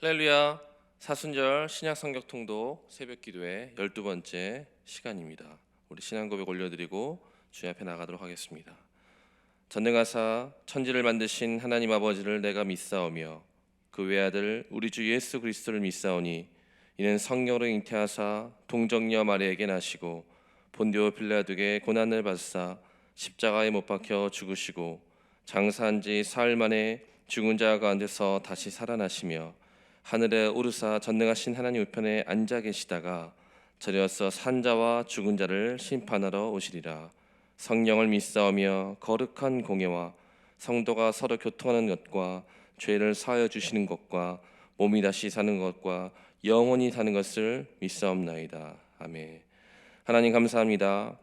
할렐루야. 사순절 신약 성경 통독 새벽 기도의 12번째 시간입니다. 우리 신앙 고백 올려드리고 주의 앞에 나가도록 하겠습니다. 전능하사 천지를 만드신 하나님 아버지를 내가 믿사오며 그 외아들 우리 주 예수 그리스도를 믿사오니 이는 성령으로 잉태하사 동정녀 마리아에게 나시고 본디오 빌라도에게 고난을 받사 십자가에 못 박혀 죽으시고 장사한 지 사흘 만에 죽은 자 가운데서 다시 살아나시며 하늘에 오르사 전능하신 하나님 우편에 앉아 계시다가 저리어서 산자와 죽은 자를 심판하러 오시리라. 성령을 믿사오며 거룩한 공예와 성도가 서로 교통하는 것과 죄를 사하여 주시는 것과 몸이 다시 사는 것과 영원히 사는 것을 믿사옵나이다. 아멘. 하나님 감사합니다.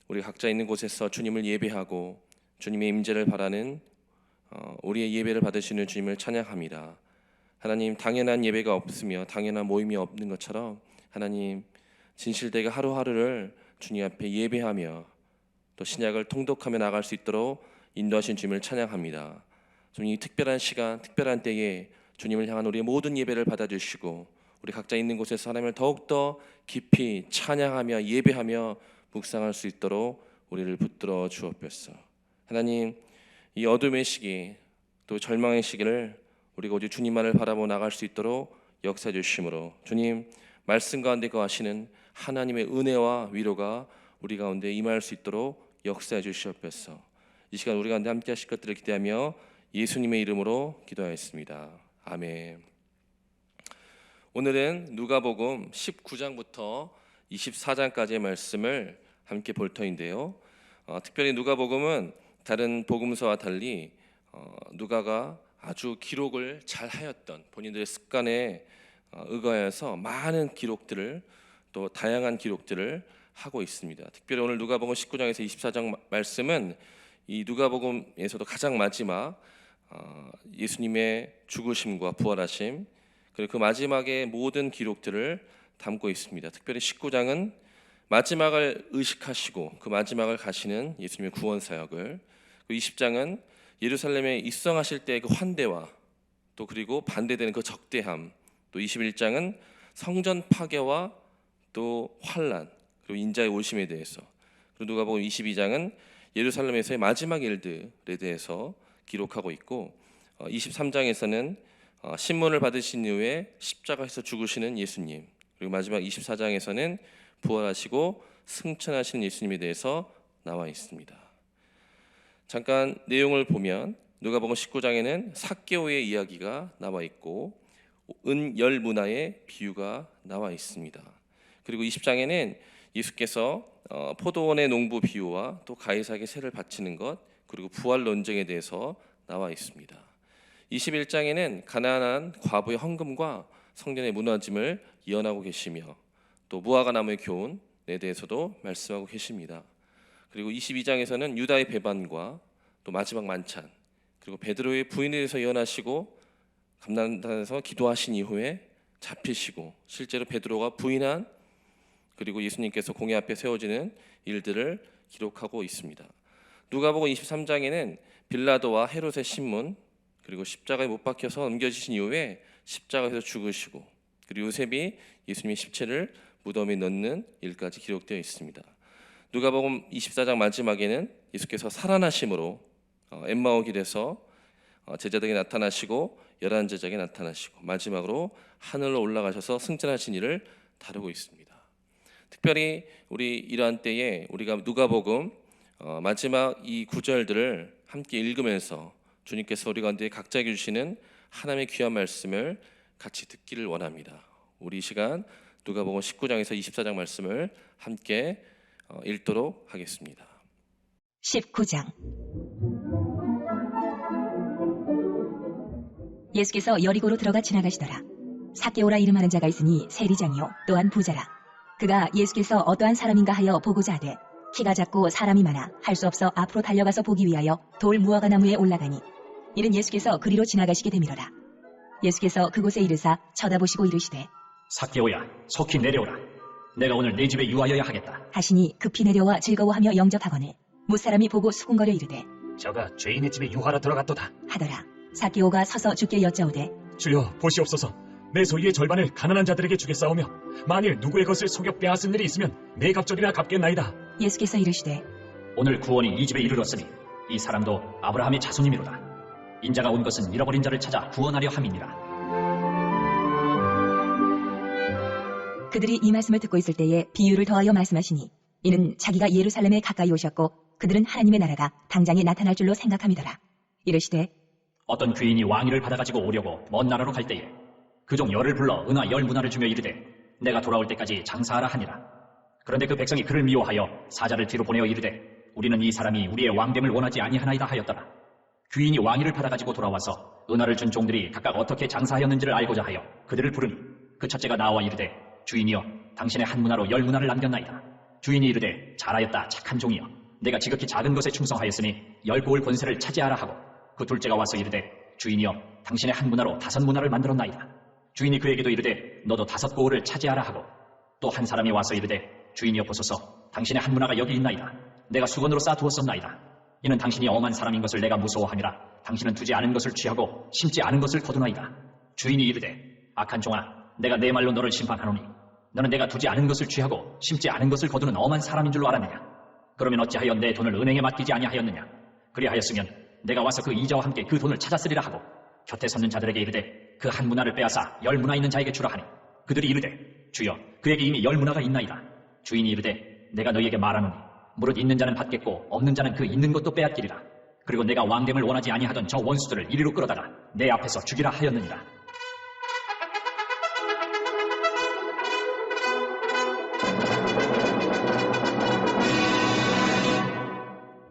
우리 각자 있는 곳에서 주님을 예배하고 주님의 임재를 바라는 우리의 예배를 받으시는 주님을 찬양합니다. 하나님, 당연한 예배가 없으며 당연한 모임이 없는 것처럼 하나님 진실되게 하루하루를 주님 앞에 예배하며 또 신약을 통독하며 나갈 수 있도록 인도하신 주님을 찬양합니다. 주님, 이 특별한 시간, 특별한 때에 주님을 향한 우리의 모든 예배를 받아주시고 우리 각자 있는 곳에서 하나님을 더욱더 깊이 찬양하며 예배하며 묵상할 수 있도록 우리를 붙들어 주옵소서. 하나님, 이 어둠의 시기 또 절망의 시기를 우리가 오직 주님만을 바라보고 나갈 수 있도록 역사해 주심으로 주님 말씀 가운데 거하시는 하나님의 은혜와 위로가 우리 가운데 임할 수 있도록 역사해 주시옵소서. 이 시간 우리 가운데 함께 하실 것들을 기대하며 예수님의 이름으로 기도하였습니다. 아멘. 오늘은 누가복음 19장부터 24장까지의 말씀을 함께 볼 터인데요. 특별히 누가복음은 다른 복음서와 달리 누가가 아주 기록을 잘 하였던 본인들의 습관에 의거해서 많은 기록들을 또 다양한 기록들을 하고 있습니다. 특별히 오늘 누가복음 19장에서 24장 말씀은 이 누가복음에서도 가장 마지막 예수님의 죽으심과 부활하심 그리고 그 마지막의 모든 기록들을 담고 있습니다. 특별히 19장은 마지막을 의식하시고 그 마지막을 가시는 예수님의 구원 사역을, 20장은 예루살렘에 입성하실 때의 그 환대와 또 그리고 반대되는 그 적대함, 또 21장은 성전 파괴와 또 환란 그리고 인자의 오심에 대해서, 그리고 누가복음 22장은 예루살렘에서의 마지막 일들에 대해서 기록하고 있고 23장에서는 신문을 받으신 이후에 십자가에서 죽으시는 예수님, 그리고 마지막 24장에서는 부활하시고 승천하시는 예수님에 대해서 나와 있습니다. 잠깐 내용을 보면 누가복음 19장에는 삭개오의 이야기가 나와 있고 은열 문화의 비유가 나와 있습니다. 그리고 20장에는 예수께서 포도원의 농부 비유와 또 가이사에게 세를 바치는 것 그리고 부활 논쟁에 대해서 나와 있습니다. 21장에는 가난한 과부의 헌금과 성전의 무너짐을 예언하고 계시며 또 무화과 나무의 교훈에 대해서도 말씀하고 계십니다. 그리고 22장에서는 유다의 배반과 또 마지막 만찬 그리고 베드로의 부인에 대해서 예언하시고 감난단에서 기도하신 이후에 잡히시고 실제로 베드로가 부인한 그리고 예수님께서 공회 앞에 세워지는 일들을 기록하고 있습니다. 누가복음 23장에는 빌라도와 헤롯의 신문 그리고 십자가에 못 박혀서 옮겨지신 이후에 십자가에서 죽으시고 그리고 요셉이 예수님의 십체를 무덤에 넣는 일까지 기록되어 있습니다. 누가복음 24장 마지막에는 예수께서 살아나심으로 엠마오 길에서 제자들에게 나타나시고 11제자에게 나타나시고 마지막으로 하늘로 올라가셔서 승천하신 일을 다루고 있습니다. 특별히 우리 이러한 때에 우리가 누가복음 마지막 이 구절들을 함께 읽으면서 주님께서 우리 가운데 각자에게 주시는 하나님의 귀한 말씀을 같이 듣기를 원합니다. 우리 이 시간 누가복음 19장에서 24장 말씀을 함께 읽도록 하겠습니다. 19장. 예수께서 여리고로 들어가 지나가시더라. 삭개오라 이름하는 자가 있으니 세리장이요 또한 부자라. 그가 예수께서 어떠한 사람인가 하여 보고자 하되 키가 작고 사람이 많아 할 수 없어 앞으로 달려가서 보기 위하여 돌 무화과 나무에 올라가니 이는 예수께서 그리로 지나가시게 되밀어라. 예수께서 그곳에 이르사 쳐다보시고 이르시되 삭개오야 속히 내려오라. 내가 오늘 네 집에 유하여야 하겠다 하시니 급히 내려와 즐거워하며 영접하거늘 무사람이 보고 수군거려 이르되 저가 죄인의 집에 유하러 들어갔도다 하더라. 삭개오가 서서 주께 여짜오되 주여 보시옵소서. 내 소유의 절반을 가난한 자들에게 주겠사오며 만일 누구의 것을 속여 빼앗은 일이 있으면 내 갑절이나 갚겠나이다. 예수께서 이르시되 오늘 구원이 이 집에 이르렀으니 이 사람도 아브라함의 자손이미로다. 인자가 온 것은 잃어버린 자를 찾아 구원하려 함이니라. 그들이 이 말씀을 듣고 있을 때에 비유를 더하여 말씀하시니 이는 자기가 예루살렘에 가까이 오셨고 그들은 하나님의 나라가 당장에 나타날 줄로 생각함이더라. 이르시되 어떤 귀인이 왕위를 받아가지고 오려고 먼 나라로 갈 때에 그종 열을 불러 은하 10문화를 주며 이르되 내가 돌아올 때까지 장사하라 하니라. 그런데 그 백성이 그를 미워하여 사자를 뒤로 보내어 이르되 우리는 이 사람이 우리의 왕됨을 원하지 아니하나이다 하였더라. 귀인이 왕위를 받아가지고 돌아와서 은하를 준 종들이 각각 어떻게 장사하였는지를 알고자 하여 그들을 부르니 그 첫째가 나와 이르되 주인이여 당신의 한 문화로 10문화를 남겼나이다. 주인이 이르되 잘하였다 착한 종이여 내가 지극히 작은 것에 충성하였으니 10고을 권세를 차지하라 하고 그 둘째가 와서 이르되 주인이여 당신의 한 문화로 5문화를 만들었나이다. 주인이 그에게도 이르되 너도 5고을을 차지하라 하고 또 한 사람이 와서 이르되 주인이여 보소서 당신의 한 문화가 여기 있나이다. 내가 수건으로 싸두었었나이다. 이는 당신이 엄한 사람인 것을 내가 무서워함이라 당신은 두지 않은 것을 취하고 심지 않은 것을 거두나이다. 주인이 이르되 악한 종아 내가 내 말로 너를 심판하노니 너는 내가 두지 않은 것을 취하고 심지 않은 것을 거두는 엄한 사람인 줄로 알았느냐. 그러면 어찌하여 내 돈을 은행에 맡기지 아니하였느냐. 그리하였으면 내가 와서 그 이자와 함께 그 돈을 찾았으리라 하고 곁에 섰는 자들에게 이르되 그 한 문화를 빼앗아 10문화 있는 자에게 주라 하니 그들이 이르되 주여 그에게 이미 10문화가 있나이다. 주인이 이르되 내가 너희에게 말하노니 무릇 있는 자는 받겠고 없는 자는 그 있는 것도 빼앗기리라. 그리고 내가 왕됨을 원하지 아니하던 저 원수들을 이리로 끌어다가 내 앞에서 죽이라 하였느니라.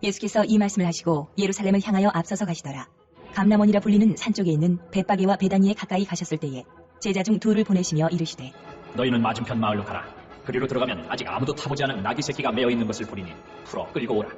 예수께서 이 말씀을 하시고 예루살렘을 향하여 앞서서 가시더라. 감람원이라 불리는 산 쪽에 있는 벳바게와 베다니에 가까이 가셨을 때에 제자 중 둘을 보내시며 이르시되 너희는 맞은편 마을로 가라. 그리로 들어가면 아직 아무도 타보지 않은 나귀 새끼가 매어 있는 것을 보리니 풀어 끌고 오라.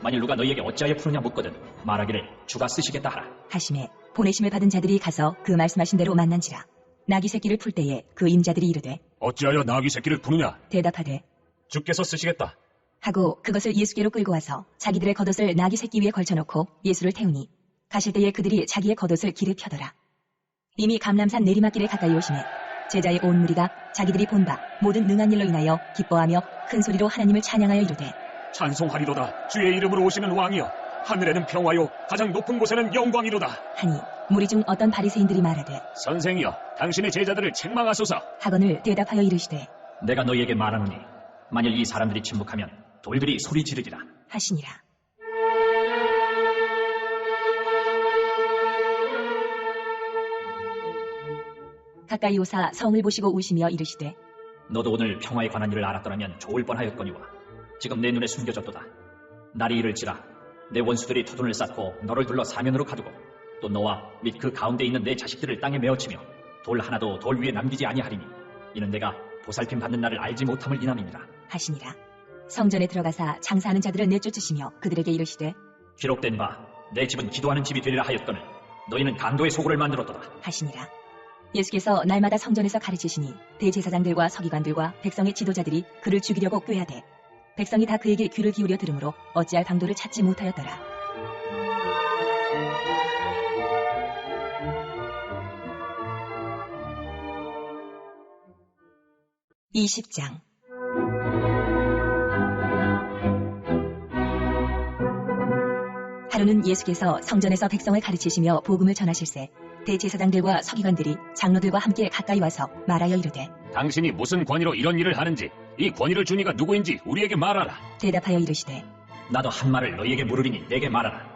만일 누가 너희에게 어찌하여 푸느냐 묻거든 말하기를 주가 쓰시겠다 하라. 하심에 보내심을 받은 자들이 가서 그 말씀하신 대로 만난지라. 나귀 새끼를 풀 때에 그 임자들이 이르되 어찌하여 나귀 새끼를 푸느냐. 대답하되 주께서 쓰시겠다. 하고 그것을 예수께로 끌고 와서 자기들의 겉옷을 나귀 새끼 위에 걸쳐놓고 예수를 태우니 가실 때에 그들이 자기의 겉옷을 길에 펴더라. 이미 감람산 내리막길에 가까이 오시매 제자의 온 무리가 자기들이 본 바 모든 능한 일로 인하여 기뻐하며 큰 소리로 하나님을 찬양하여 이르되 찬송하리로다. 주의 이름으로 오시는 왕이여. 하늘에는 평화요 가장 높은 곳에는 영광이로다. 하니 무리 중 어떤 바리새인들이 말하되 선생이여 당신의 제자들을 책망하소서. 하거늘 대답하여 이르시되 내가 너희에게 말하노니 만일 이 사람들이 침묵하면 돌들이 소리 지르리라 하시니라. 가까이 오사 성을 보시고 우시며 이르시되 너도 오늘 평화에 관한 일을 알았더라면 좋을 뻔하였거니와 지금 내 눈에 숨겨졌도다. 날이 이를지라 내 원수들이 터돈을 쌓고 너를 둘러 사면으로 가두고 또 너와 및 그 가운데 있는 내 자식들을 땅에 메어치며 돌 하나도 돌 위에 남기지 아니하리니 이는 내가 보살핌 받는 날을 알지 못함을 인함이니라 하시니라. 성전에 들어가사 장사하는 자들을 내쫓으시며 그들에게 이르시되 기록된 바 내 집은 기도하는 집이 되리라 하였거늘 너희는 강도의 소굴을 만들었도다. 하시니라. 예수께서 날마다 성전에서 가르치시니 대제사장들과 서기관들과 백성의 지도자들이 그를 죽이려고 꾀하되 백성이 다 그에게 귀를 기울여 들으므로 어찌할 방도를 찾지 못하였더라. (20장) 하루는 예수께서 성전에서 백성을 가르치시며 복음을 전하실세 대제사장들과 서기관들이 장로들과 함께 가까이 와서 말하여 이르되 당신이 무슨 권위로 이런 일을 하는지 이 권위를 준 이가 누구인지 우리에게 말하라. 대답하여 이르시되 나도 한 말을 너희에게 물으리니 내게 말하라.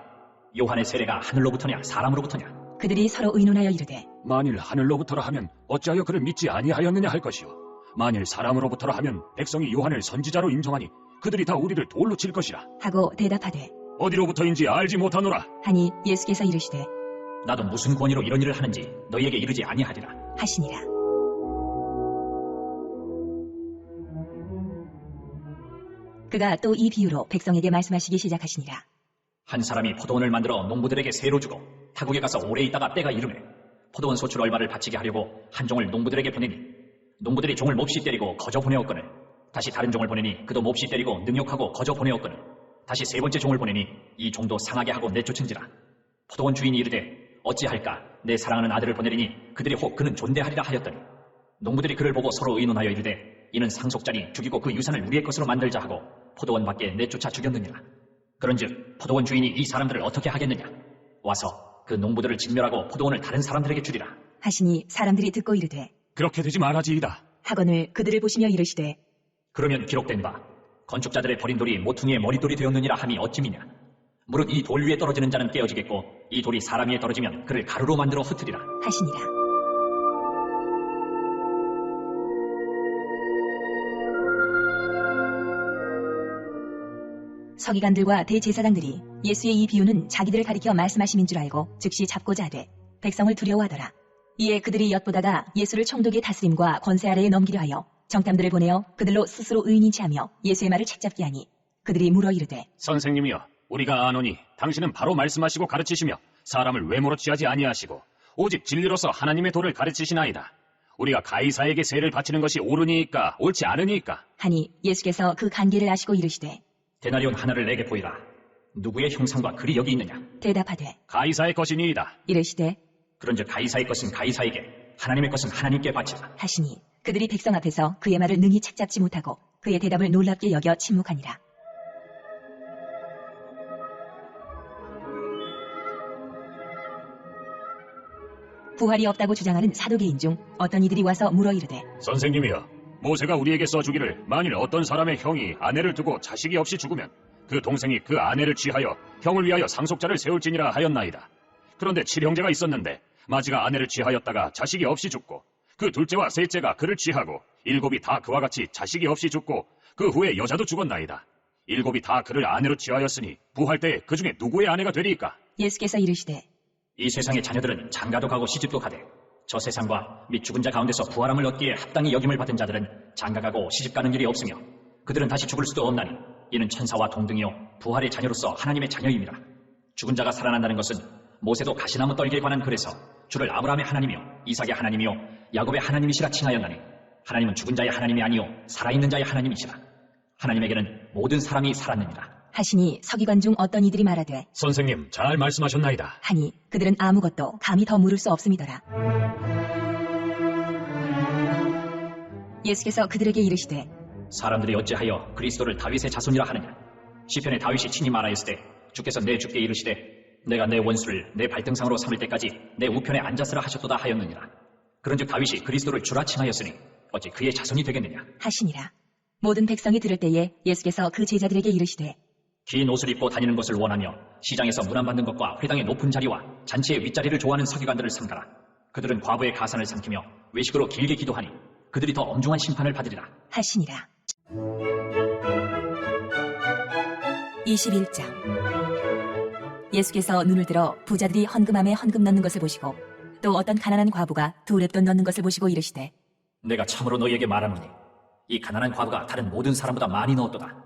요한의 세례가 하늘로부터냐 사람으로부터냐. 그들이 서로 의논하여 이르되 만일 하늘로부터라 하면 어찌하여 그를 믿지 아니하였느냐 할 것이요 만일 사람으로부터라 하면 백성이 요한을 선지자로 인정하니 그들이 다 우리를 돌로 칠 것이라 하고 대답하되 어디로부터인지 알지 못하노라. 하니 예수께서 이르시되 나도 무슨 권위로 이런 일을 하는지 너희에게 이르지 아니하리라 하시니라. 그가 또 이 비유로 백성에게 말씀하시기 시작하시니라. 한 사람이 포도원을 만들어 농부들에게 세로 주고 타국에 가서 오래 있다가 때가 이르매 포도원 소출 얼마를 바치게 하려고 한 종을 농부들에게 보내니 농부들이 종을 몹시 때리고 거저 보내었거늘 다시 다른 종을 보내니 그도 몹시 때리고 능욕하고 거저 보내었거늘 다시 세 번째 종을 보내니 이 종도 상하게 하고 내쫓은지라. 포도원 주인이 이르되 어찌할까 내 사랑하는 아들을 보내리니 그들이 혹 그는 존대하리라 하였더니 농부들이 그를 보고 서로 의논하여 이르되 이는 상속자니 죽이고 그 유산을 우리의 것으로 만들자 하고 포도원 밖에 내쫓아 죽였느니라. 그런즉 포도원 주인이 이 사람들을 어떻게 하겠느냐? 와서 그 농부들을 진멸하고 포도원을 다른 사람들에게 주리라. 하시니 사람들이 듣고 이르되 그렇게 되지 말아지이다. 하거늘 그들을 보시며 이르시되 그러면 기록된 바 건축자들의 버린 돌이 모퉁이의 머릿돌이 되었느니라 함이 어찌미냐? 무릇 이 돌 위에 떨어지는 자는 깨어지겠고 이 돌이 사람 위에 떨어지면 그를 가루로 만들어 흩으리라. 하시니라. 서기관들과 대제사장들이 예수의 이 비유는 자기들을 가리켜 말씀하심인 줄 알고 즉시 잡고자 하되 백성을 두려워하더라. 이에 그들이 엿보다가 예수를 총독의 다스림과 권세 아래에 넘기려 하여 정탐들을 보내어 그들로 스스로 의인인 체하며 예수의 말을 책잡게 하니 그들이 물어 이르되 선생님이여, 우리가 아노니 당신은 바로 말씀하시고 가르치시며 사람을 외모로 취하지 아니하시고 오직 진리로서 하나님의 도를 가르치시나이다. 우리가 가이사에게 세를 바치는 것이 옳으니까 옳지 않으니까? 하니 예수께서 그 관계를 아시고 이르시되 데나리온 하나를 내게 보이라. 누구의 형상과 글이 여기 있느냐? 대답하되 가이사의 것이니이다. 이르시되 그런즉 가이사의 것은 가이사에게 하나님의 것은 하나님께 바치라. 하시니 그들이 백성 앞에서 그의 말을 능히 책잡지 못하고 그의 대답을 놀랍게 여겨 침묵하니라. 부활이 없다고 주장하는 사도계인 중 어떤 이들이 와서 물어 이르되 선생님이여, 모세가 우리에게 써주기를 만일 어떤 사람의 형이 아내를 두고 자식이 없이 죽으면 그 동생이 그 아내를 취하여 형을 위하여 상속자를 세울지니라 하였나이다. 그런데 7형제가 있었는데 마지가 아내를 취하였다가 자식이 없이 죽고 그 둘째와 셋째가 그를 취하고 7이 다 그와 같이 자식이 없이 죽고 그 후에 여자도 죽었나이다. 7이 다 그를 아내로 취하였으니 부활 때에 그 중에 누구의 아내가 되리이까? 예수께서 이르시되 이 세상의 자녀들은 장가도 가고 시집도 가되 저 세상과 및 죽은 자 가운데서 부활함을 얻기에 합당히 여김을 받은 자들은 장가가고 시집가는 일이 없으며 그들은 다시 죽을 수도 없나니 이는 천사와 동등이요 부활의 자녀로서 하나님의 자녀임이라. 죽은 자가 살아난다는 것은 모세도 가시나무 떨기에 관한 글에서 주를 아브라함의 하나님이요 이삭의 하나님이요 야곱의 하나님이시라 칭하였나니 하나님은 죽은 자의 하나님이 아니요 살아있는 자의 하나님이시라. 하나님에게는 모든 사람이 살았느니라. 하시니 서기관 중 어떤 이들이 말하되 선생님, 잘 말씀하셨나이다. 하니 그들은 아무것도 감히 더 물을 수 없음이더라. 예수께서 그들에게 이르시되 사람들이 어찌하여 그리스도를 다윗의 자손이라 하느냐? 시편에 다윗이 친히 말하였으되 주께서 내 주께 이르시되 내가 내 원수를 내 발등상으로 삼을 때까지 내 우편에 앉았으라 하셨도다 하였느니라. 그런즉 다윗이 그리스도를 주라 칭하였으니 어찌 그의 자손이 되겠느냐? 하시니라. 모든 백성이 들을 때에 예수께서 그 제자들에게 이르시되 긴 옷을 입고 다니는 것을 원하며 시장에서 문안받는 것과 회당의 높은 자리와 잔치의 윗자리를 좋아하는 서기관들을 삼가라. 그들은 과부의 가산을 삼키며 외식으로 길게 기도하니 그들이 더 엄중한 심판을 받으리라. 하시니라. 21장. 예수께서 눈을 들어 부자들이 헌금함에 헌금 넣는 것을 보시고 또 어떤 가난한 과부가 두 렙돈 넣는 것을 보시고 이르시되 내가 참으로 너희에게 말하노니 이 가난한 과부가 다른 모든 사람보다 많이 넣었도다.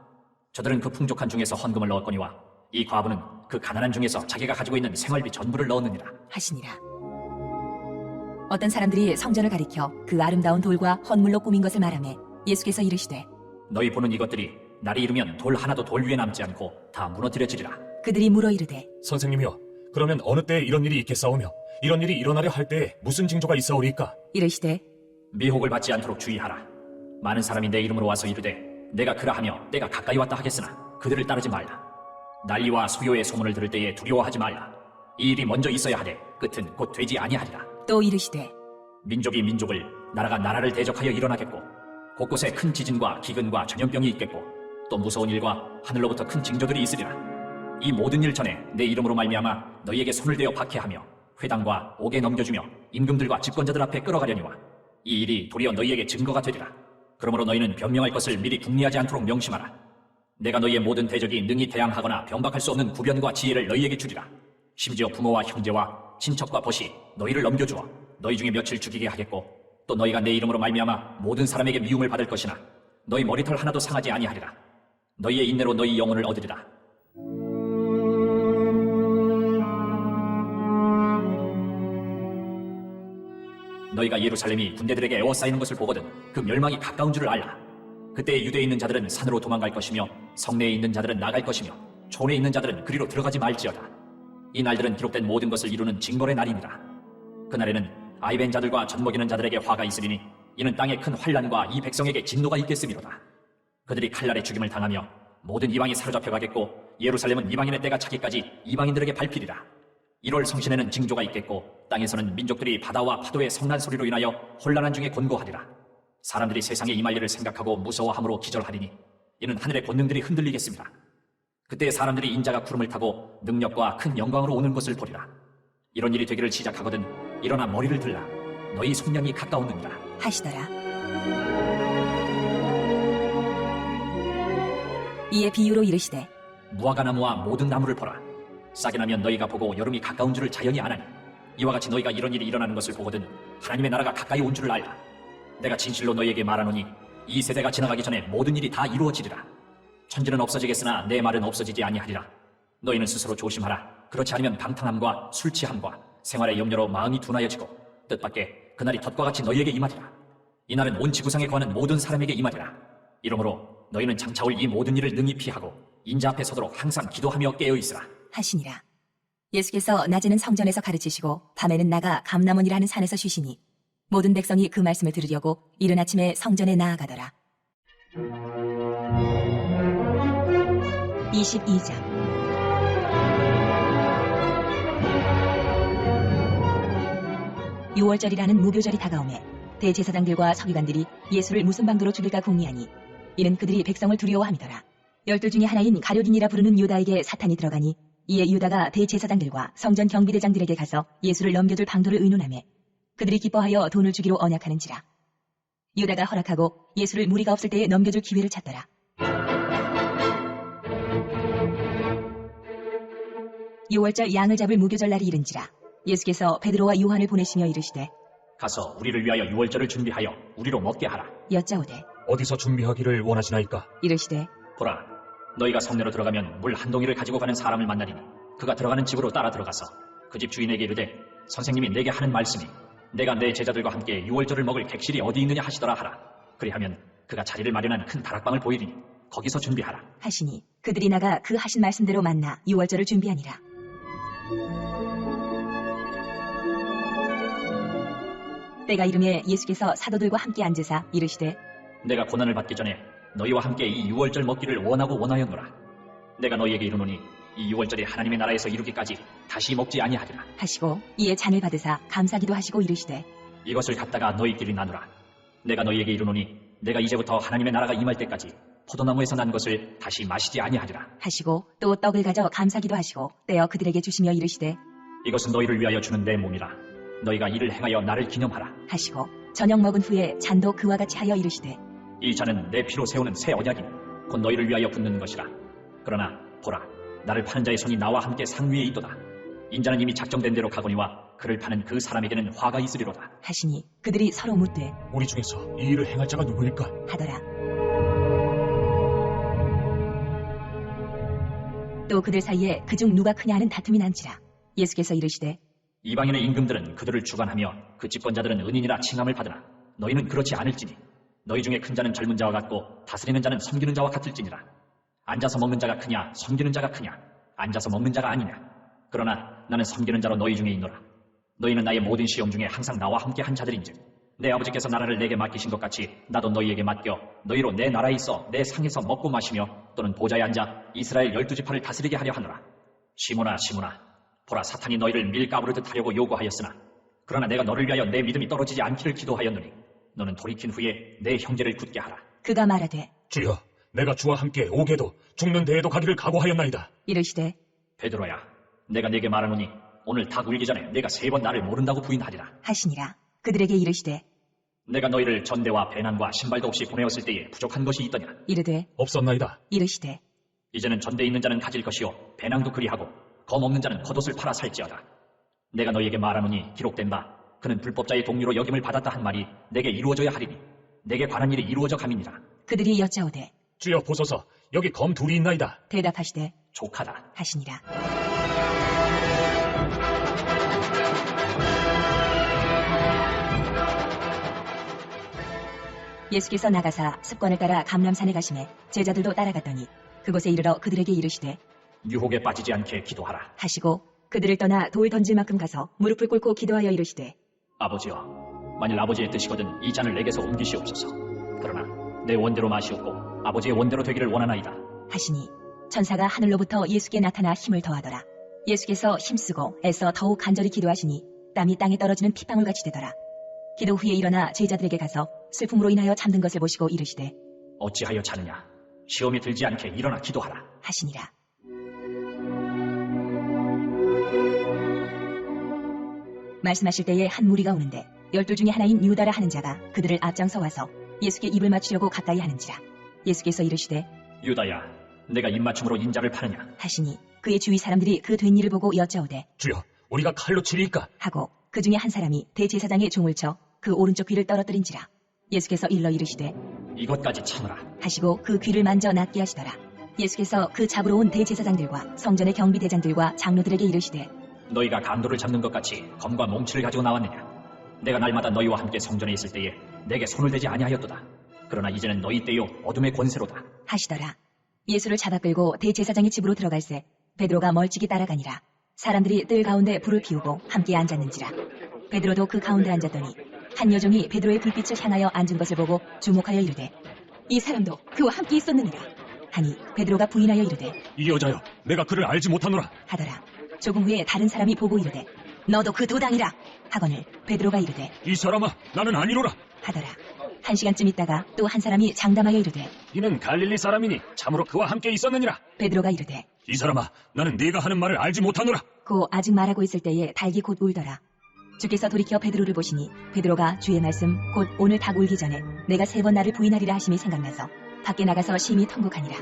저들은 그 풍족한 중에서 헌금을 넣었거니와 이 과부는 그 가난한 중에서 자기가 가지고 있는 생활비 전부를 넣었느니라. 하시니라. 어떤 사람들이 성전을 가리켜 그 아름다운 돌과 헌물로 꾸민 것을 말하며 예수께서 이르시되 너희 보는 이것들이 날이 이르면 돌 하나도 돌 위에 남지 않고 다 무너뜨려지리라. 그들이 물어 이르되 선생님이여, 그러면 어느 때에 이런 일이 있겠사오며 이런 일이 일어나려 할 때에 무슨 징조가 있사오리까? 이르시되 미혹을 받지 않도록 주의하라. 많은 사람이 내 이름으로 와서 이르되 내가 그라하며 때가 가까이 왔다 하겠으나 그들을 따르지 말라. 난리와 소요의 소문을 들을 때에 두려워하지 말라. 이 일이 먼저 있어야 하되 끝은 곧 되지 아니하리라. 또 이르시되 민족이 민족을 나라가 나라를 대적하여 일어나겠고 곳곳에 큰 지진과 기근과 전염병이 있겠고 또 무서운 일과 하늘로부터 큰 징조들이 있으리라. 이 모든 일 전에 내 이름으로 말미암아 너희에게 손을 대어 박해하며 회당과 옥에 넘겨주며 임금들과 집권자들 앞에 끌어가려니와 이 일이 도리어 너희에게 증거가 되리라. 그러므로 너희는 변명할 것을 미리 궁리하지 않도록 명심하라. 내가 너희의 모든 대적이 능히 대항하거나 변박할 수 없는 구변과 지혜를 너희에게 주리라. 심지어 부모와 형제와 친척과 벗이 너희를 넘겨주어 너희 중에 며칠 죽이게 하겠고 또 너희가 내 이름으로 말미암아 모든 사람에게 미움을 받을 것이나 너희 머리털 하나도 상하지 아니하리라. 너희의 인내로 너희 영혼을 얻으리라. 너희가 예루살렘이 군대들에게 에워싸이는 것을 보거든 그 멸망이 가까운 줄을 알라. 그때 유대에 있는 자들은 산으로 도망갈 것이며 성내에 있는 자들은 나갈 것이며 촌에 있는 자들은 그리로 들어가지 말지어다. 이 날들은 기록된 모든 것을 이루는 징벌의 날이니라. 그날에는 아이벤 자들과 젖먹이는 자들에게 화가 있으리니 이는 땅에 큰 환난과 이 백성에게 진노가 있겠음이로다. 그들이 칼날에 죽임을 당하며 모든 이방이 사로잡혀 가겠고 예루살렘은 이방인의 때가 차기까지 이방인들에게 밟히리라. 1월 성신에는 징조가 있겠고 땅에서는 민족들이 바다와 파도의 성난 소리로 인하여 혼란한 중에 곤고하리라. 사람들이 세상에 임할 일을 생각하고 무서워함으로 기절하리니 이는 하늘의 권능들이 흔들리겠습니다. 그때 사람들이 인자가 구름을 타고 능력과 큰 영광으로 오는 것을 보리라. 이런 일이 되기를 시작하거든 일어나 머리를 들라. 너희 속량이 가까웠느니라 하시더라. 이에 비유로 이르시되 무화과 나무와 모든 나무를 보라. 싹이 나면 너희가 보고 여름이 가까운 줄을 자연히 아나니 이와 같이 너희가 이런 일이 일어나는 것을 보거든 하나님의 나라가 가까이 온 줄을 알라. 내가 진실로 너희에게 말하노니 이 세대가 지나가기 전에 모든 일이 다 이루어지리라. 천지는 없어지겠으나 내 말은 없어지지 아니하리라. 너희는 스스로 조심하라. 그렇지 않으면 방탕함과 술 취함과 생활의 염려로 마음이 둔하여지고 뜻밖의 그날이 덫과 같이 너희에게 임하리라. 이날은 온 지구상에 거하는 모든 사람에게 임하리라. 이러므로 너희는 장차 올 이 모든 일을 능히 피하고 인자 앞에 서도록 항상 기도하며 깨어있으라 하시니라. 예수께서 낮에는 성전에서 가르치시고 밤에는 나가 감람원이라는 산에서 쉬시니 모든 백성이 그 말씀을 들으려고 이른 아침에 성전에 나아가더라. 22장 유월절이라는 무교절이 다가오매 대제사장들과 서기관들이 예수를 무슨 방도로 죽일까 궁리하니 이는 그들이 백성을 두려워함이더라. 12 중에 하나인 가룟인이라 부르는 유다에게 사탄이 들어가니 이에 유다가 대제사장들과 성전 경비대장들에게 가서 예수를 넘겨줄 방도를 의논하매 그들이 기뻐하여 돈을 주기로 언약하는지라. 유다가 허락하고 예수를 무리가 없을 때에 넘겨줄 기회를 찾더라. 유월절 양을 잡을 무교절 날이 이른지라. 예수께서 베드로와 요한을 보내시며 이르시되 가서 우리를 위하여 유월절을 준비하여 우리로 먹게 하라. 여짜오되 어디서 준비하기를 원하시나이까? 이르시되 보라, 너희가 성내로 들어가면 물 한 동이를 가지고 가는 사람을 만나리니 그가 들어가는 집으로 따라 들어가서 그 집 주인에게 이르되 선생님이 내게 하는 말씀이 내가 내 제자들과 함께 유월절을 먹을 객실이 어디 있느냐 하시더라 하라. 그리하면 그가 자리를 마련한 큰 다락방을 보이리니 거기서 준비하라. 하시니 그들이 나가 그 하신 말씀대로 만나 유월절을 준비하니라. 때가 이르매 예수께서 사도들과 함께 앉으사 이르시되 내가 고난을 받기 전에 너희와 함께 이 유월절 먹기를 원하였노라. 내가 너희에게 이르노니 이 유월절이 하나님의 나라에서 이루기까지 다시 먹지 아니하리라. 하시고 이에 잔을 받으사 감사기도 하시고 이르시되 이것을 갖다가 너희끼리 나누라. 내가 너희에게 이르노니 내가 이제부터 하나님의 나라가 임할 때까지 포도나무에서 난 것을 다시 마시지 아니하리라. 하시고 또 떡을 가져 감사기도 하시고 떼어 그들에게 주시며 이르시되 이것은 너희를 위하여 주는 내 몸이라. 너희가 이를 행하여 나를 기념하라. 하시고 저녁 먹은 후에 잔도 그와 같이 하여 이르시되 이 잔은 내 피로 세우는 새 언약이니 곧 너희를 위하여 붓는 것이라. 그러나 보라, 나를 파는 자의 손이 나와 함께 상 위에 있도다. 인자는 이미 작정된 대로 가거니와 그를 파는 그 사람에게는 화가 있으리로다. 하시니 그들이 서로 묻되 우리 중에서 이 일을 행할 자가 누구일까? 하더라. 또 그들 사이에 그중 누가 크냐 하는 다툼이 난지라. 예수께서 이르시되 이방인의 임금들은 그들을 주관하며 그 집권자들은 은인이라 칭함을 받으나 너희는 그렇지 않을지니 너희 중에 큰 자는 젊은 자와 같고 다스리는 자는 섬기는 자와 같을지니라. 앉아서 먹는 자가 크냐 섬기는 자가 크냐? 앉아서 먹는 자가 아니냐? 그러나 나는 섬기는 자로 너희 중에 있노라. 너희는 나의 모든 시험 중에 항상 나와 함께 한 자들인즉 내 아버지께서 나라를 내게 맡기신 것 같이 나도 너희에게 맡겨 너희로 내 나라에 있어 내 상에서 먹고 마시며 또는 보좌에 앉아 이스라엘 12지파를 다스리게 하려 하노라. 시몬아 시몬아, 보라, 사탄이 너희를 밀가부르듯 하려고 요구하였으나 그러나 내가 너를 위하여 내 믿음이 떨어지지 않기를 기도하였노니 너는 돌이킨 후에 내 형제를 굳게 하라. 그가 말하되 주여, 내가 주와 함께 오게도 죽는 데에도 가기를 각오하였나이다. 이르시되 베드로야, 내가 네게 말하노니 오늘 닭 울기 전에 내가 3번 나를 모른다고 부인하리라. 하시니라. 그들에게 이르시되 내가 너희를 전대와 배낭과 신발도 없이 보내었을 때에 부족한 것이 있더냐? 이르되 없었나이다. 이르시되 이제는 전대 있는 자는 가질 것이요 배낭도 그리하고 검 없는 자는 겉옷을 팔아 살지어다. 내가 너희에게 말하노니 기록된 바 그는 불법자의 동료로 여김을 받았다 한 말이 내게 이루어져야 하리니 내게 관한 일이 이루어져 감이니라. 그들이 여짜오되 주여 보소서, 여기 검 둘이 있나이다. 대답하시되 족하다. 하시니라. 예수께서 나가사 습관을 따라 감람산에 가시매 제자들도 따라갔더니 그곳에 이르러 그들에게 이르시되 유혹에 빠지지 않게 기도하라. 하시고 그들을 떠나 돌 던질 만큼 가서 무릎을 꿇고 기도하여 이르시되 아버지여, 만일 아버지의 뜻이거든 이 잔을 내게서 옮기시옵소서. 그러나 내 원대로 마시옵고 아버지의 원대로 되기를 원하나이다. 하시니 천사가 하늘로부터 예수께 나타나 힘을 더하더라. 예수께서 힘쓰고 애써 더욱 간절히 기도하시니 땀이 땅에 떨어지는 핏방울같이 되더라. 기도 후에 일어나 제자들에게 가서 슬픔으로 인하여 잠든 것을 보시고 이르시되 어찌하여 자느냐? 시험에 들지 않게 일어나 기도하라. 하시니라. 말씀하실 때에 한 무리가 오는데 12 중에 하나인 유다라 하는 자가 그들을 앞장서 와서 예수께 입을 맞추려고 가까이 하는지라. 예수께서 이르시되 유다야, 내가 입맞춤으로 인자를 파느냐? 하시니 그의 주위 사람들이 그 된 일을 보고 여짜오되 주여, 우리가 칼로 치리이까? 하고 그 중에 한 사람이 대제사장의 종을 쳐 그 오른쪽 귀를 떨어뜨린지라. 예수께서 일러 이르시되 이것까지 참으라. 하시고 그 귀를 만져 낫게 하시더라. 예수께서 그 잡으러 온 대제사장들과 성전의 경비대장들과 장로들에게 이르시되 너희가 강도를 잡는 것 같이 검과 몽치를 가지고 나왔느냐? 내가 날마다 너희와 함께 성전에 있을 때에 내게 손을 대지 아니하였도다. 그러나 이제는 너희 때요 어둠의 권세로다. 하시더라. 예수를 잡아 끌고 대제사장의 집으로 들어갈새 베드로가 멀찍이 따라가니라. 사람들이 뜰 가운데 불을 피우고 함께 앉았는지라. 베드로도 그 가운데 앉았더니 한 여종이 베드로의 불빛을 향하여 앉은 것을 보고 주목하여 이르되 이 사람도 그와 함께 있었느니라 하니 베드로가 부인하여 이르되 이 여자여, 내가 그를 알지 못하노라. 하더라. 조금 후에 다른 사람이 보고 이르되 너도 그 도당이라 하거늘 베드로가 이르되 이 사람아, 나는 아니로라. 하더라. 1시간쯤 있다가 또 한 사람이 장담하여 이르되 이는 갈릴리 사람이니 참으로 그와 함께 있었느니라. 베드로가 이르되 이 사람아, 나는 네가 하는 말을 알지 못하노라. 고 아직 말하고 있을 때에 닭이 곧 울더라. 주께서 돌이켜 베드로를 보시니 베드로가 주의 말씀 곧 오늘 닭 울기 전에 내가 3번 나를 부인하리라 하심이 생각나서 밖에 나가서 심히 통곡하니라.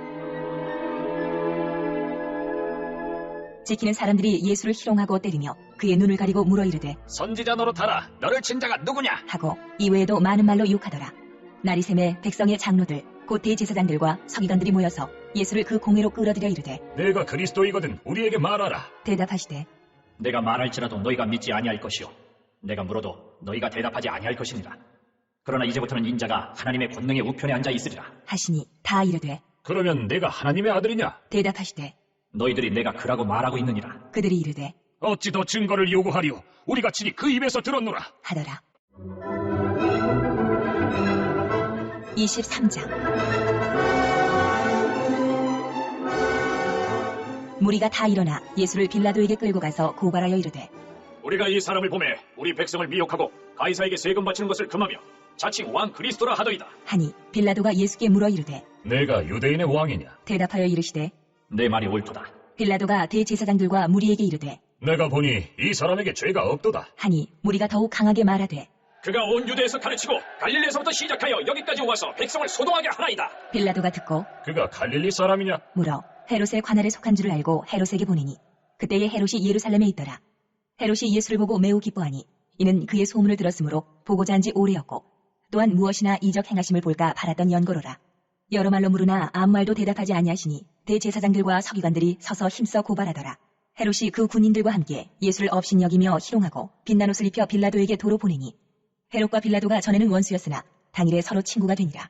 지키는 사람들이 예수를 희롱하고 때리며 그의 눈을 가리고 물어 이르되 선지자 노릇하라. 너를 친 자가 누구냐? 하고 이외에도 많은 말로 욕하더라. 날이 새매 백성의 장로들 곧 대제사장들과 서기관들이 모여서 예수를 그 공회로 끌어들여 이르되 내가 그리스도이거든 우리에게 말하라. 대답하시되 내가 말할지라도 너희가 믿지 아니할 것이요 내가 물어도 너희가 대답하지 아니할 것이니라. 그러나 이제부터는 인자가 하나님의 권능의 우편에 앉아 있으리라. 하시니 다 이르되 그러면 내가 하나님의 아들이냐? 대답하시되 너희들이 내가 그라고 말하고 있느니라. 그들이 이르되 어찌 더 증거를 요구하리오? 우리가 친히 그 입에서 들었노라. 하더라. 23장 무리가 다 일어나 예수를 빌라도에게 끌고 가서 고발하여 이르되 우리가 이 사람을 보매 우리 백성을 미혹하고 가이사에게 세금 바치는 것을 금하며 자칭 왕 그리스도라 하더이다. 하니 빌라도가 예수께 물어 이르되 내가 유대인의 왕이냐? 대답하여 이르시되 내 말이 옳도다. 빌라도가 대제사장들과 무리에게 이르되 내가 보니 이 사람에게 죄가 없도다. 하니 무리가 더욱 강하게 말하되 그가 온 유대에서 가르치고 갈릴리에서부터 시작하여 여기까지 와서 백성을 소동하게 하나이다. 빌라도가 듣고 그가 갈릴리 사람이냐? 물어 헤롯의 관할에 속한 줄을 알고 헤롯에게 보내니 그때에 헤롯이 예루살렘에 있더라. 헤롯이 예수를 보고 매우 기뻐하니 이는 그의 소문을 들었으므로 보고자 한 지 오래였고 또한 무엇이나 이적 행하심을 볼까 바랐던 연고로라. 여러 말로 물으나 아무 말도 대답하지 아니하시니 대제사장들과 서기관들이 서서 힘써 고발하더라. 헤롯이 그 군인들과 함께 예수를 업신여기며 희롱하고 빛난 옷을 입혀 빌라도에게 도로 보내니 헤롯과 빌라도가 전에는 원수였으나 당일에 서로 친구가 되니라.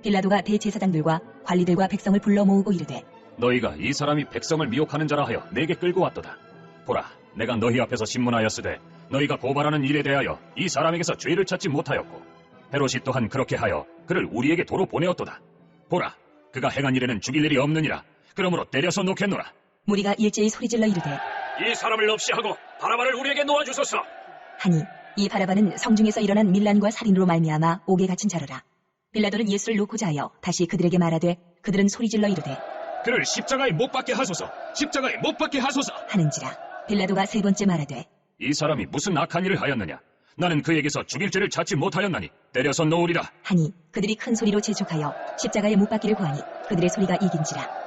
빌라도가 대제사장들과 관리들과 백성을 불러 모으고 이르되 너희가 이 사람이 백성을 미혹하는 자라 하여 내게 끌고 왔도다. 보라, 내가 너희 앞에서 신문하였으되 너희가 고발하는 일에 대하여 이 사람에게서 죄를 찾지 못하였고 헤롯이 또한 그렇게 하여 그를 우리에게 도로 보내었도다. 보라, 그가 행한 일에는 죽일 일이 없느니라. 그러므로 때려서 놓겠노라. 무리가 일제히 소리질러 이르되 이 사람을 없이 하고 바라바를 우리에게 놓아주소서. 하니 이 바라바는 성중에서 일어난 밀란과 살인으로 말미암아 옥에 갇힌 자로라. 빌라도는 예수를 놓고자 하여 다시 그들에게 말하되 그들은 소리질러 이르되 그를 십자가에 못 박게 하소서. 십자가에 못 박게 하소서. 하는지라. 빌라도가 3번째 말하되 이 사람이 무슨 악한 일을 하였느냐? 나는 그에게서 죽일 죄를 찾지 못하였나니 때려서 놓으리라. 하니 그들이 큰 소리로 재촉하여 십자가에 못 박기를 구하니 그들의 소리가 이긴지라.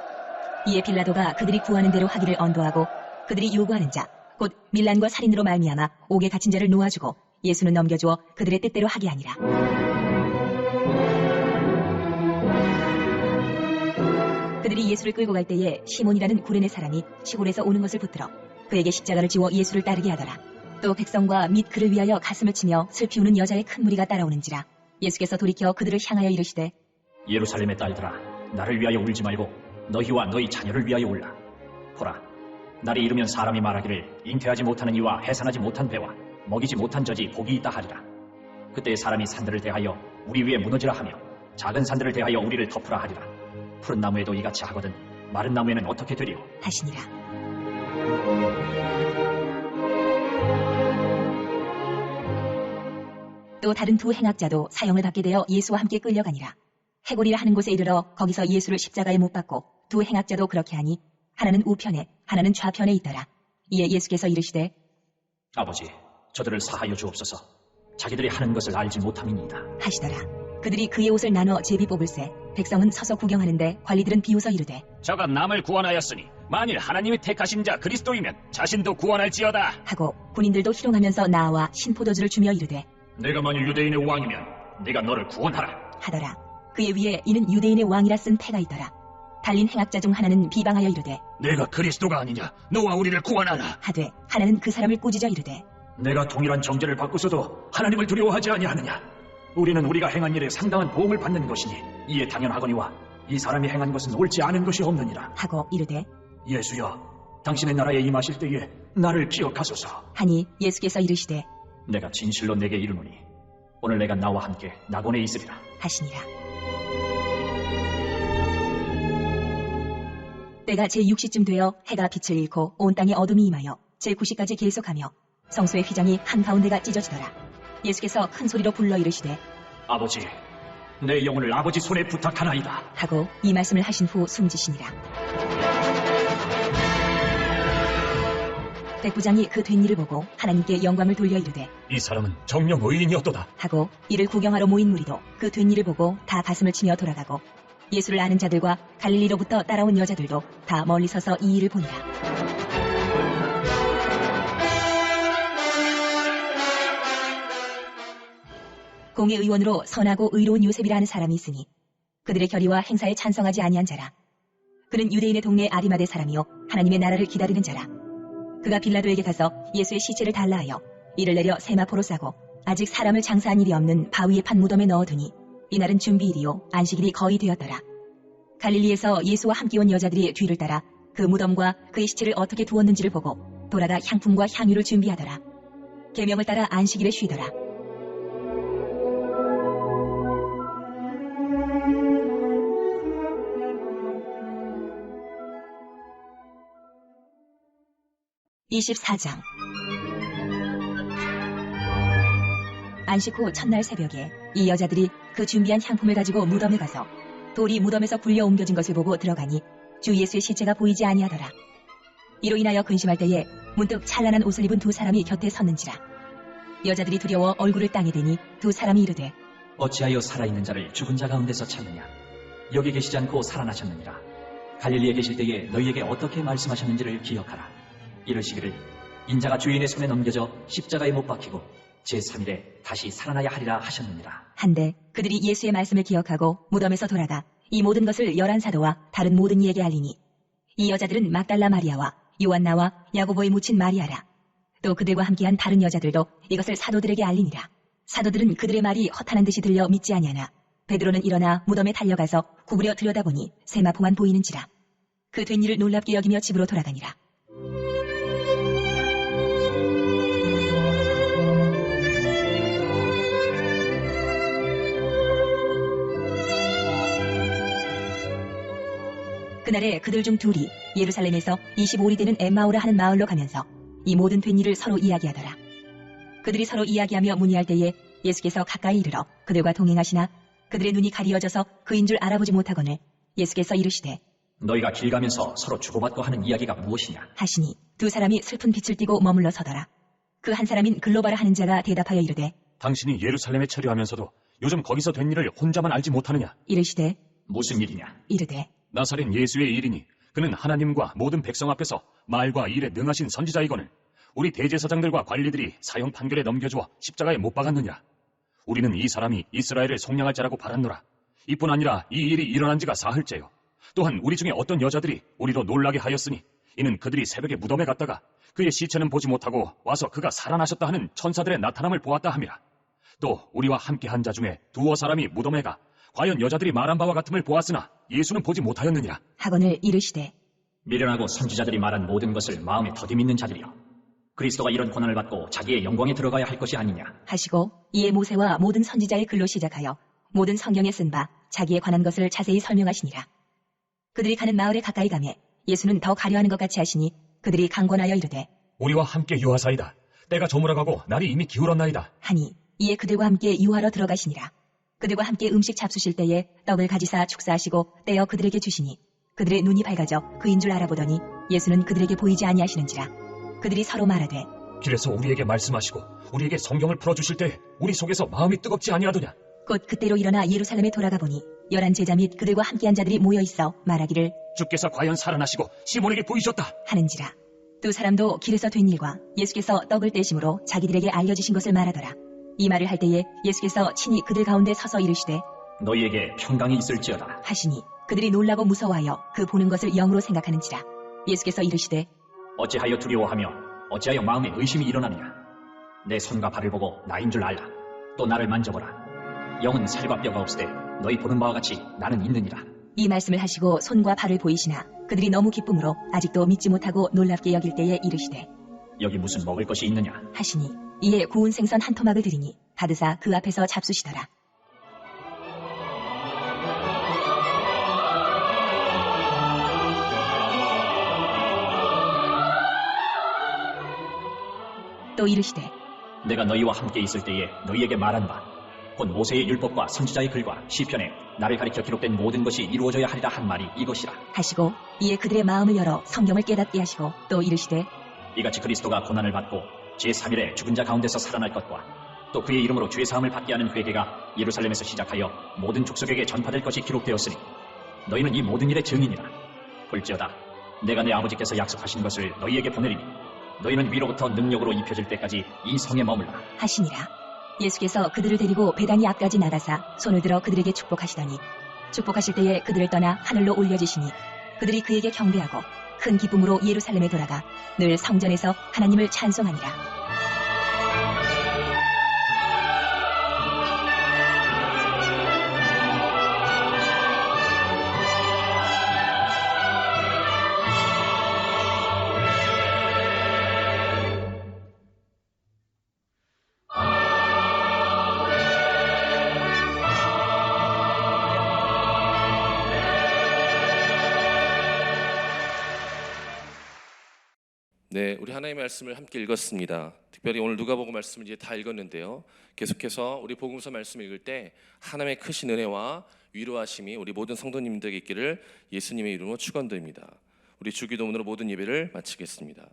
이에 빌라도가 그들이 구하는 대로 하기를 언도하고 그들이 요구하는 자 곧 밀란과 살인으로 말미암아 옥에 갇힌 자를 놓아주고 예수는 넘겨주어 그들의 뜻대로 하게 하니라. 그들이 예수를 끌고 갈 때에 시몬이라는 구레네 사람이 시골에서 오는 것을 붙들어 그에게 십자가를 지워 예수를 따르게 하더라. 또 백성과 및 그를 위하여 가슴을 치며 슬피 우는 여자의 큰 무리가 따라오는지라. 예수께서 돌이켜 그들을 향하여 이르시되 예루살렘의 딸들아, 나를 위하여 울지 말고 너희와 너희 자녀를 위하여 울라. 보라, 날이 이르면 사람이 말하기를 잉태하지 못하는 이와 해산하지 못한 배와 먹이지 못한 젖이 복이 있다 하리라. 그때 사람이 산들을 대하여 우리 위에 무너지라 하며 작은 산들을 대하여 우리를 덮으라 하리라. 푸른 나무에도 이같이 하거든 마른 나무에는 어떻게 되리요? 하시니라. 또 다른 두 행악자도 사형을 받게 되어 예수와 함께 끌려가니라. 해골이라 하는 곳에 이르러 거기서 예수를 십자가에 못 박고 두 행악자도 그렇게 하니 하나는 우편에 하나는 좌편에 있더라. 이에 예수께서 이르시되 아버지, 저들을 사하여 주옵소서. 자기들이 하는 것을 알지 못함이니이다. 하시더라. 그들이 그의 옷을 나눠 제비 뽑을새 백성은 서서 구경하는데 관리들은 비웃어 이르되 저가 남을 구원하였으니 만일 하나님이 택하신 자 그리스도이면 자신도 구원할지어다. 하고 군인들도 희롱하면서 나와 신포도주를 주며 이르되 내가 만일 유대인의 왕이면 네가 너를 구원하라. 하더라. 그의 위에 이는 유대인의 왕이라 쓴 패가 있더라. 달린 행악자 중 하나는 비방하여 이르되 내가 그리스도가 아니냐? 너와 우리를 구원하라. 하되 하나는 그 사람을 꾸짖어 이르되 내가 동일한 정죄를 받고서도 하나님을 두려워하지 아니하느냐? 우리는 우리가 행한 일에 상당한 보응을 받는 것이니 이에 당연하거니와 이 사람이 행한 것은 옳지 않은 것이 없느니라. 하고 이르되 예수여, 당신의 나라에 임하실 때에 나를 기억하소서. 하니 예수께서 이르시되 내가 진실로 내게 이르노니 오늘 내가 나와 함께 낙원에 있으리라. 하시니라. 때가 제6시쯤 되어 해가 빛을 잃고 온 땅에 어둠이 임하여 제9시까지 계속하며 성소의 휘장이 한가운데가 찢어지더라. 예수께서 큰 소리로 불러 이르시되 아버지, 내 영혼을 아버지 손에 부탁하나이다. 하고 이 말씀을 하신 후 숨지시니라. 백부장이 그 된 일을 보고 하나님께 영광을 돌려 이르되 이 사람은 정녕 의인이었도다. 하고 이를 구경하러 모인 무리도 그 된 일을 보고 다 가슴을 치며 돌아가고 예수를 아는 자들과 갈릴리로부터 따라온 여자들도 다 멀리 서서 이 일을 보니라. 공회의원으로 선하고 의로운 요셉이라 하는 사람이 있으니 그들의 결의와 행사에 찬성하지 아니한 자라. 그는 유대인의 동네 아리마대 사람이요 하나님의 나라를 기다리는 자라. 그가 빌라도에게 가서 예수의 시체를 달라 하여 이를 내려 세마포로 싸고 아직 사람을 장사한 일이 없는 바위에 판 무덤에 넣어두니 이날은 준비일이요 안식일이 거의 되었더라. 갈릴리에서 예수와 함께 온 여자들이 뒤를 따라 그 무덤과 그의 시체를 어떻게 두었는지를 보고 돌아가 향품과 향유를 준비하더라. 계명을 따라 안식일에 쉬더라. (24장) 안식 후 첫날 새벽에 이 여자들이 그 준비한 향품을 가지고 무덤에 가서 돌이 무덤에서 굴려 옮겨진 것을 보고 들어가니 주 예수의 시체가 보이지 아니하더라. 이로 인하여 근심할 때에 문득 찬란한 옷을 입은 두 사람이 곁에 섰는지라. 여자들이 두려워 얼굴을 땅에 대니 두 사람이 이르되 어찌하여 살아있는 자를 죽은 자 가운데서 찾느냐? 여기 계시지 않고 살아나셨느니라. 갈릴리에 계실 때에 너희에게 어떻게 말씀하셨는지를 기억하라. 이르시기를 인자가 주인의 손에 넘겨져 십자가에 못 박히고 제3일에 다시 살아나야 하리라 하셨느니라. 한데 그들이 예수의 말씀을 기억하고 무덤에서 돌아가 이 모든 것을 11사도와 다른 모든 이에게 알리니 이 여자들은 막달라 마리아와 요한나와 야고보의 묻힌 마리아라. 또 그들과 함께한 다른 여자들도 이것을 사도들에게 알리니라. 사도들은 그들의 말이 허탄한 듯이 들려 믿지 아니하나 베드로는 일어나 무덤에 달려가서 구부려 들여다보니 세마포만 보이는지라. 그 된 일을 놀랍게 여기며 집으로 돌아가니라. 그날에 그들 중 둘이 예루살렘에서 25리 되는 엠마오라 하는 마을로 가면서 이 모든 된 일을 서로 이야기하더라. 그들이 서로 이야기하며 문의할 때에 예수께서 가까이 이르러 그들과 동행하시나 그들의 눈이 가리어져서 그인 줄 알아보지 못하거늘 예수께서 이르시되 너희가 길 가면서 서로 주고받고 하는 이야기가 무엇이냐? 하시니 두 사람이 슬픈 빛을 띠고 머물러 서더라. 그 한 사람인 글로바라 하는 자가 대답하여 이르되 당신이 예루살렘에 체류하면서도 요즘 거기서 된 일을 혼자만 알지 못하느냐? 이르시되 무슨 일이냐? 이르되 나사렛 예수의 일이니 그는 하나님과 모든 백성 앞에서 말과 일에 능하신 선지자이거늘 우리 대제사장들과 관리들이 사형 판결에 넘겨주어 십자가에 못 박았느냐? 우리는 이 사람이 이스라엘을 속량할 자라고 바랐노라. 이뿐 아니라 이 일이 일어난 지가 사흘째요. 또한 우리 중에 어떤 여자들이 우리로 놀라게 하였으니 이는 그들이 새벽에 무덤에 갔다가 그의 시체는 보지 못하고 와서 그가 살아나셨다 하는 천사들의 나타남을 보았다 함이라. 또 우리와 함께 한 자 중에 두어 사람이 무덤에 가 과연 여자들이 말한 바와 같음을 보았으나 예수는 보지 못하였느니라. 하거늘 이르시되 미련하고 선지자들이 말한 모든 것을 마음에 더디 믿는 자들이여, 그리스도가 이런 고난을 받고 자기의 영광에 들어가야 할 것이 아니냐. 하시고 이에 모세와 모든 선지자의 글로 시작하여 모든 성경에 쓴 바 자기에 관한 것을 자세히 설명하시니라. 그들이 가는 마을에 가까이 가매 예수는 더 가려하는 것 같이 하시니 그들이 강권하여 이르되 우리와 함께 유하사이다. 때가 저물어가고 날이 이미 기울었나이다. 하니 이에 그들과 함께 유하러 들어가시니라. 그들과 함께 음식 잡수실 때에 떡을 가지사 축사하시고 떼어 그들에게 주시니 그들의 눈이 밝아져 그인 줄 알아보더니 예수는 그들에게 보이지 아니하시는지라. 그들이 서로 말하되 길에서 우리에게 말씀하시고 우리에게 성경을 풀어주실 때 우리 속에서 마음이 뜨겁지 아니하더냐. 곧 그때로 일어나 예루살렘에 돌아가 보니 11 제자 및 그들과 함께한 자들이 모여 있어 말하기를 주께서 과연 살아나시고 시몬에게 보이셨다 하는지라. 두 사람도 길에서 된 일과 예수께서 떡을 떼심으로 자기들에게 알려주신 것을 말하더라. 이 말을 할 때에 예수께서 친히 그들 가운데 서서 이르시되 너희에게 평강이 있을지어다. 하시니 그들이 놀라고 무서워하여 그 보는 것을 영으로 생각하는지라. 예수께서 이르시되 어찌하여 두려워하며 어찌하여 마음에 의심이 일어나느냐. 내 손과 발을 보고 나인 줄 알라. 또 나를 만져보라. 영은 살과 뼈가 없으되 너희 보는 바와 같이 나는 있느니라. 이 말씀을 하시고 손과 발을 보이시나 그들이 너무 기쁨으로 아직도 믿지 못하고 놀랍게 여길 때에 이르시되 여기 무슨 먹을 것이 있느냐. 하시니 이에 구운 생선 한 토막을 드리니 받으사 그 앞에서 잡수시더라. 또 이르시되 내가 너희와 함께 있을 때에 너희에게 말한 바 곧 모세의 율법과 선지자의 글과 시편에 나를 가리켜 기록된 모든 것이 이루어져야 하리라 한 말이 이것이라. 하시고 이에 그들의 마음을 열어 성경을 깨닫게 하시고 또 이르시되 이같이 그리스도가 고난을 받고 제3일에 죽은 자 가운데서 살아날 것과 또 그의 이름으로 죄사함을 받게 하는 회개가 예루살렘에서 시작하여 모든 족속에게 전파될 것이 기록되었으니 너희는 이 모든 일의 증인이라. 볼지어다 내가 내 아버지께서 약속하신 것을 너희에게 보내리니 너희는 위로부터 능력으로 입혀질 때까지 이 성에 머물라. 하시니라. 예수께서 그들을 데리고 베다니 앞까지 나가사 손을 들어 그들에게 축복하시더니 축복하실 때에 그들을 떠나 하늘로 올려지시니 그들이 그에게 경배하고 큰 기쁨으로 예루살렘에 돌아가 늘 성전에서 하나님을 찬송하니라. 네, 우리 하나님의 말씀을 함께 읽었습니다. 특별히 오늘 누가복음 말씀을 이제 다 읽었는데요. 계속해서 우리 복음서 말씀 읽을 때 하나님의 크신 은혜와 위로하심이 우리 모든 성도님들에게 있기를 예수님의 이름으로 축원드립니다. 우리 주기도문으로 모든 예배를 마치겠습니다.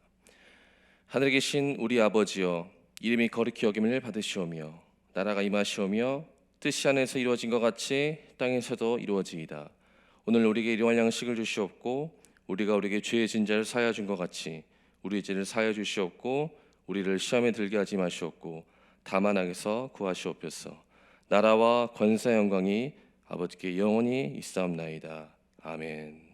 하늘에 계신 우리 아버지여, 이름이 거룩히 여김을 받으시오며 나라가 임하시오며 뜻이 하늘에서 이루어진 것 같이 땅에서도 이루어지이다. 오늘 우리에게 일용할 양식을 주시옵고 우리가 우리에게 죄의 진자를 사하여 준 것 같이 우리의 죄를 사하여 주시옵고 우리를 시험에 들게 하지 마시옵고 다만 악에서 구하시옵소서. 나라와 권세 영광이 아버지께 영원히 있사옵나이다. 아멘.